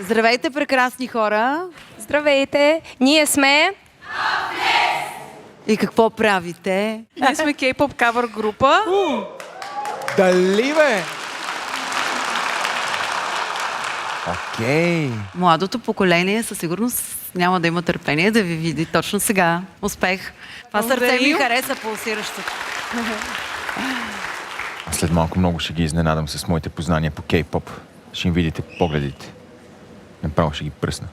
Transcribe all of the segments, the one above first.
Здравейте, прекрасни хора! Здравейте! Ние сме... И какво правите? Ние сме K-pop кавър група. Дали бе? Окей. Младото поколение със сигурност няма да има търпение да ви види точно сега. Успех! Това сърце ми хареса пулсиращото. След малко много ще ги изненадам с моите познания по K-pop. Ще им видите погледите. Направо ще ги пръсна.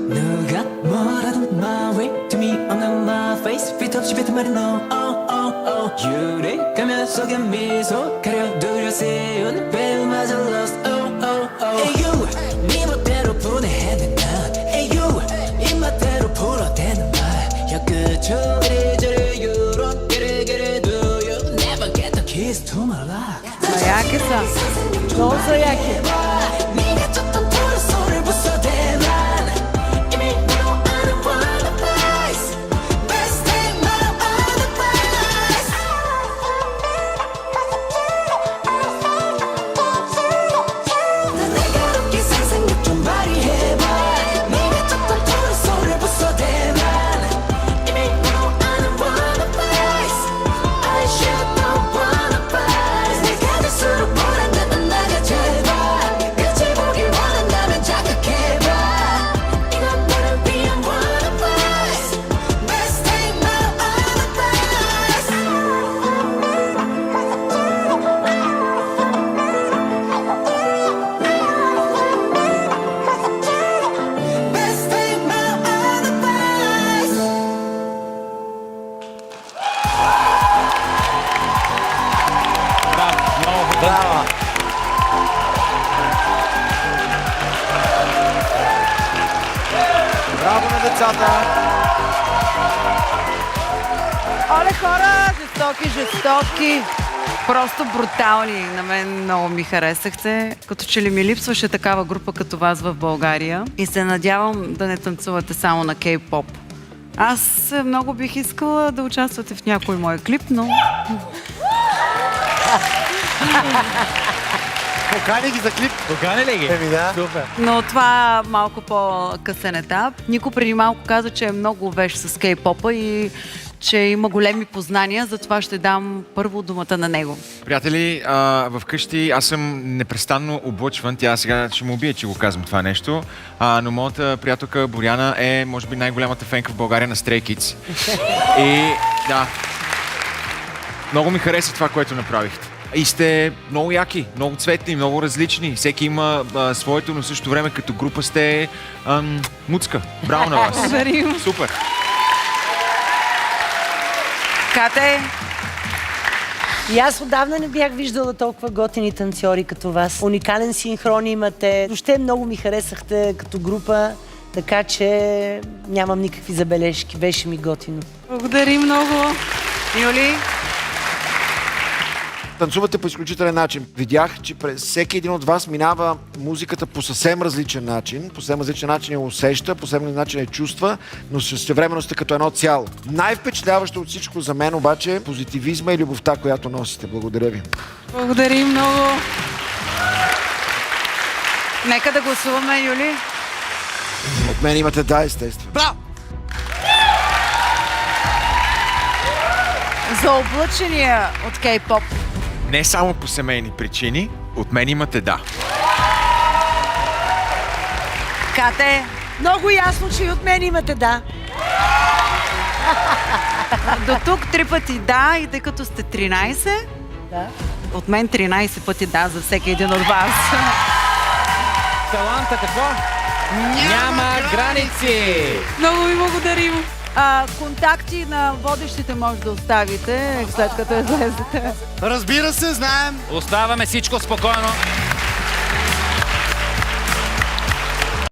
누가 뭐라든 my way to me on my face fit 없이 뱉은 no oh oh oh 유래가면 속에 미소 가려두려 세운 배우마저 lost oh oh oh Hey you 네 멋대로 분해해낸 난 Hey you 입맛대로 풀어대는 말야 그저 이리저리 유로 get it do you never get the keys to my lock Яки са! Много са яки! 네가 쳤던 푸른 소를 부숴대만 이미 너 아는 one place Best take my other place 난 내가 웃긴 상상력 좀 발휘해봐 네가 쳤던 푸른 소를 부숴대만 이미 너 아는 one place I should know one place 내가 될수록 불안했던 나가 제발 끝을 보길 원한다면 자극해봐 이것만은 beyond one place Best take my other place Best take my other place Браво! Браво на децата! Оле, хора! Жестоки, жестоки! Просто брутални. На мен много ми харесахте. Като че ли ми липсваше такава група като вас в България. И се надявам да не танцувате само на K-pop. Аз много бих искала да участвате в някой мой клип, но... Покани ги за клип. Покани ли ги? Еми да. Супер. Но това малко по-късен етап. Нико преди малко каза, че е много вещ с K-pop-а и че има големи познания, затова ще дам първо думата на него. Приятели, вкъщи аз съм непрестанно облъчван. Тя сега ще му убие, че го казвам това нещо. Но моята приятелка Боряна е, може би, най-голямата фенка в България на Stray Kids. И да, много ми хареса това, което направихте. И сте много яки, много цветни, много различни. Всеки има своето, но в същото време като група сте муцка. Браво на вас. Благодарим. Супер. Кате, И аз отдавна не бях виждала толкова готини танцори като вас. Уникален синхрон имате. Въобще много ми харесахте като група, така че нямам никакви забележки. Беше ми готино. благодарим много. Юли? Танцувате по изключителен начин. Видях, че през всеки един от вас минава музиката по съвсем различен начин. По съвсем различен начин я усеща, по съвсем различен начин я чувства, но същевременно сте като едно цяло. Най-впечатляващо от всичко за мен обаче е позитивизма и любовта, която носите. Благодаря ви. Благодарим много. Нека да гласуваме, Юли. От мен имате да, естествено. Браво! За облъчения от K-pop. Не само по семейни причини, от мен имате да. Кате, Много ясно, че и от мен имате да. до тук 3 пъти да и тъй като сте 13, Да. от мен 13 пъти да за всеки един от вас. Таланта какво? Няма граници! Много ви благодарим. Контакти на водещите може да оставите, след като излезете. Разбира се, знаем. Оставаме всичко спокойно.